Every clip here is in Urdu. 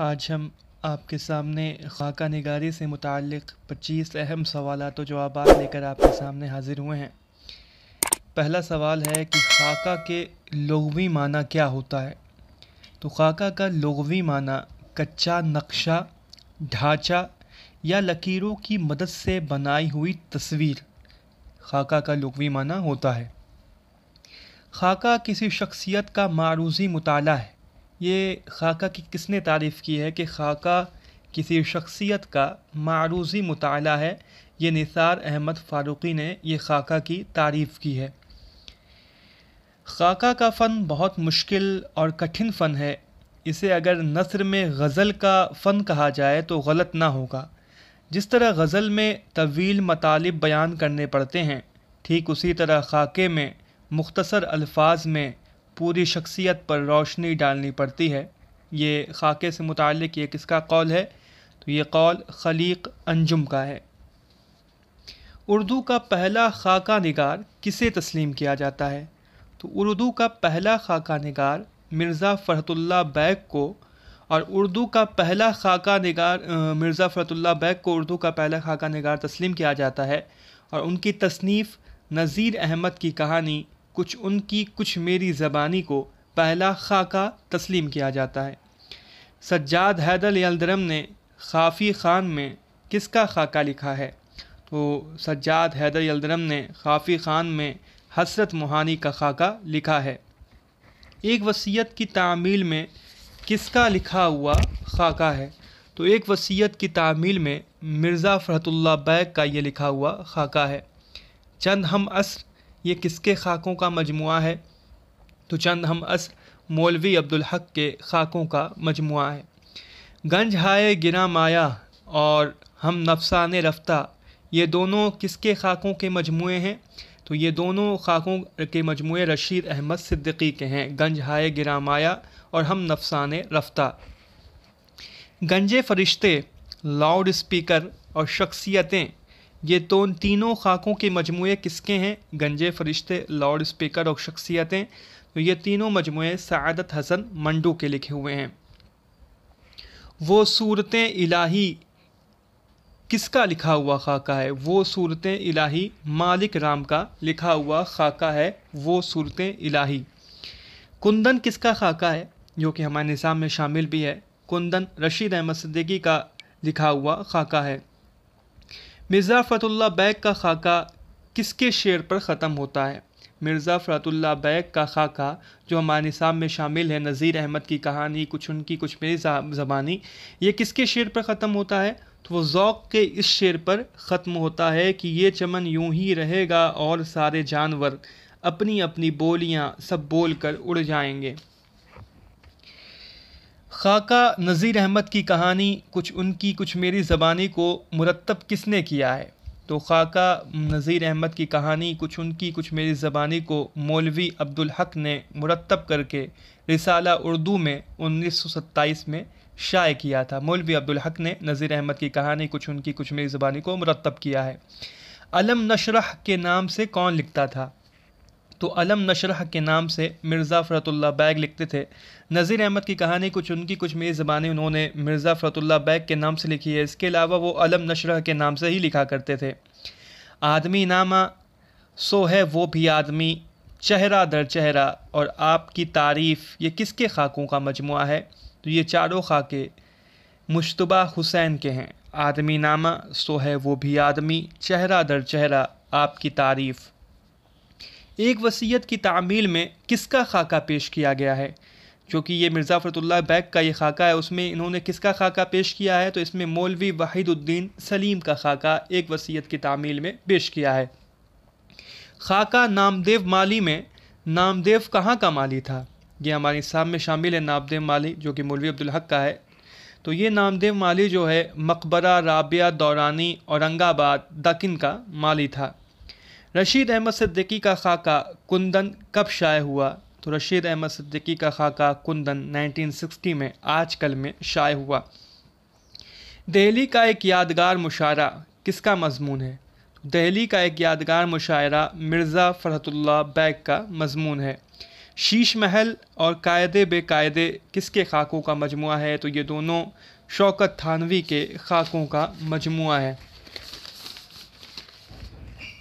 آج ہم آپ کے سامنے خاکہ نگاری سے متعلق 25 اہم سوالات و جوابات لے کر آپ کے سامنے حاضر ہوئے ہیں۔ پہلا سوال ہے کہ خاکہ کے لغوی معنی کیا ہوتا ہے؟ تو خاکہ کا لغوی معنی کچا نقشہ، ڈھانچہ یا لکیروں کی مدد سے بنائی ہوئی تصویر خاکہ کا لغوی معنی ہوتا ہے۔ خاکہ کسی شخصیت کا معروضی مطالعہ ہے۔ یہ خاکہ کی کس نے تعریف کی ہے کہ خاکہ کسی شخصیت کا معروضی مطالعہ ہے؟ یہ نثار احمد فاروقی نے یہ خاکہ کی تعریف کی ہے۔ خاکہ کا فن بہت مشکل اور کٹھن فن ہے۔ اسے اگر نثر میں غزل کا فن کہا جائے تو غلط نہ ہوگا۔ جس طرح غزل میں طویل مطالب بیان کرنے پڑتے ہیں، ٹھیک اسی طرح خاکے میں مختصر الفاظ میں پوری شخصیت پر روشنی ڈالنی پڑتی ہے۔ یہ خاکے سے متعلق یہ کس کا قول ہے؟ تو یہ قول خلیق انجم کا ہے۔ اردو کا پہلا خاکہ نگار کسے تسلیم کیا جاتا ہے؟ تو اردو کا پہلا خاکہ نگار مرزا فرحت اللہ بیگ کو، اور اردو کا پہلا خاکہ نگار مرزا فرحت اللہ بیگ کو اردو کا پہلا خاکہ نگار تسلیم کیا جاتا ہے، اور ان کی تصنیف نذیر احمد کی کہانی کچھ ان کی کچھ میری زبانی کو پہلا خاکہ تسلیم کیا جاتا ہے۔ سجاد حیدر یلدرم نے خافی خان میں کس کا خاکہ لکھا ہے؟ تو سجاد حیدر یلدرم نے خافی خان میں حسرت موہانی کا خاکہ لکھا ہے۔ ایک وصیت کی تعمیل میں کس کا لکھا ہوا خاکہ ہے؟ تو ایک وصیت کی تعمیل میں مرزا فرحت اللہ بیگ کا یہ لکھا ہوا خاکہ ہے۔ چند ہم عصر یہ کس کے خاکوں کا مجموعہ ہے؟ تو چند ہم عصر مولوی عبدالحق کے خاکوں کا مجموعہ ہے۔ گنج ہائے گراں مایا اور ہم نفسان رفتہ یہ دونوں کس کے خاکوں کے مجموعے ہیں؟ تو یہ دونوں خاکوں کے مجموعے رشید احمد صدیقی کے ہیں، گنج ہائے گراں مایا اور ہم نفسان رفتہ۔ گنجے فرشتے، لاؤڈ اسپیکر اور شخصیتیں یہ تینوں خاکوں کے مجموعے کس کے ہیں؟ گنجے فرشتے، لاؤڈ اسپیکر اور شخصیتیں، تو یہ تینوں مجموعے سعادت حسن منڈو کے لکھے ہوئے ہیں۔ وہ صورتیں الہی کس کا لکھا ہوا خاکہ ہے؟ وہ صورتیں الہی مالک رام کا لکھا ہوا خاکہ ہے، وہ صورتیں الہی۔ کندن کس کا خاکہ ہے؟ جو کہ ہمارے نظام میں شامل بھی ہے۔ کندن رشید احمد صدیقی کا لکھا ہوا خاکہ ہے۔ مرزا فرحت اللہ بیگ کا خاکہ کس کے شعر پر ختم ہوتا ہے؟ مرزا فرحت اللہ بیگ کا خاکہ جو ہمارے نصاب میں شامل ہے، نذیر احمد کی کہانی کچھ ان کی کچھ میری زبانی، یہ کس کے شعر پر ختم ہوتا ہے؟ تو وہ ذوق کے اس شعر پر ختم ہوتا ہے کہ یہ چمن یوں ہی رہے گا اور سارے جانور اپنی اپنی بولیاں سب بول کر اڑ جائیں گے۔ خاکہ نذیر احمد کی کہانی کچھ ان کی کچھ میری زبانی کو مرتب کس نے کیا ہے؟ تو خاکہ نذیر احمد کی کہانی کچھ ان کی کچھ میری زبانی کو مولوی عبدالحق نے مرتب کر کے رسالہ اردو میں 1927 میں شائع کیا تھا۔ مولوی عبدالحق نے نذیر احمد کی کہانی کچھ ان کی کچھ میری زبانی کو مرتب کیا ہے۔ علم نشرح کے نام سے کون لکھتا تھا؟ تو علم نشرح کے نام سے مرزا فرحت اللہ بیگ لکھتے تھے۔ نذیر احمد کی کہانی کچھ ان کی کچھ میری زبانی انہوں نے مرزا فرحت اللہ بیگ کے نام سے لکھی ہے۔ اس کے علاوہ وہ علم نشرح کے نام سے ہی لکھا کرتے تھے۔ آدمی نامہ، سو ہے وہ بھی آدمی، چہرہ در چہرہ اور آپ کی تعریف یہ کس کے خاکوں کا مجموعہ ہے؟ تو یہ چاروں خاکے مجتبیٰ حسین کے ہیں۔ آدمی نامہ، سو ہے وہ بھی آدمی، چہرہ در چہرہ، آپ کی تعریف۔ ایک وصیت کی تعمیل میں کس کا خاکہ پیش کیا گیا ہے؟ جو کہ یہ مرزا فرحت اللہ بیگ کا یہ خاکہ ہے، اس میں انہوں نے کس کا خاکہ پیش کیا ہے؟ تو اس میں مولوی وحید الدین سلیم کا خاکہ ایک وصیت کی تعمیل میں پیش کیا ہے۔ خاکہ نامدیو مالی میں نامدیو کہاں کا مالی تھا؟ یہ ہمارے نصاب میں شامل ہے نامدیو مالی جو کہ مولوی عبدالحق کا ہے۔ تو یہ نامدیو مالی جو ہے مقبرہ رابعہ دورانی اورنگ آباد دکن کا مالی تھا۔ رشید احمد صدیقی کا خاکہ کندن کب شائع ہوا؟ تو رشید احمد صدیقی کا خاکہ کندن 1960 میں آج کل میں شائع ہوا۔ دہلی کا ایک یادگار مشاعرہ کس کا مضمون ہے؟ دہلی کا ایک یادگار مشاعرہ مرزا فرحت اللہ بیگ کا مضمون ہے۔ شیش محل اور قائدے بے قائدے کس کے خاکوں کا مجموعہ ہے؟ تو یہ دونوں شوکت تھانوی کے خاکوں کا مجموعہ ہے۔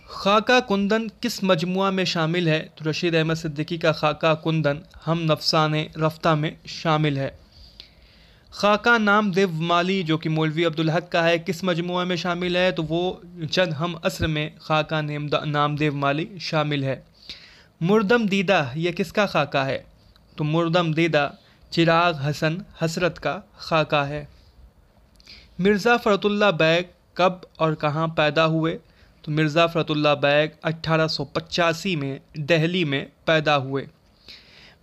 خاکہ کندن کس مجموعہ میں شامل ہے؟ تو رشید احمد صدیقی کا خاکہ کندن ہم نفسان رفتہ میں شامل ہے۔ خاکہ نام دیو مالی جو کہ مولوی عبدالحق کا ہے کس مجموعہ میں شامل ہے؟ تو وہ چند ہم عصر میں خاکہ نام دیو مالی شامل ہے۔ مردم دیدہ یہ کس کا خاکہ ہے؟ تو مردم دیدہ چراغ حسن حسرت کا خاکہ ہے۔ مرزا فرت اللہ بیگ کب اور کہاں پیدا ہوئے؟ تو مرزا فرت اللہ بیگ 1885 میں دہلی میں پیدا ہوئے۔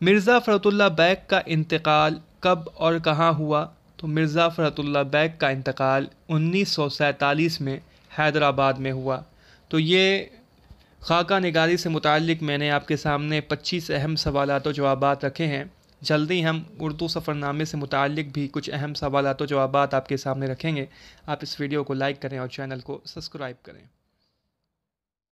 مرزا فرت اللہ بیگ کا انتقال کب اور کہاں ہوا؟ تو مرزا فرت اللہ بیگ کا انتقال 1947 میں حیدرآباد میں ہوا۔ تو یہ خاکہ نگاری سے متعلق میں نے آپ کے سامنے 25 اہم سوالات و جوابات رکھے ہیں۔ جلدی ہم اردو سفر نامے سے متعلق بھی کچھ اہم سوالات و جوابات آپ کے سامنے رکھیں گے۔ آپ اس ویڈیو کو لائک کریں اور چینل کو سبسکرائب کریں۔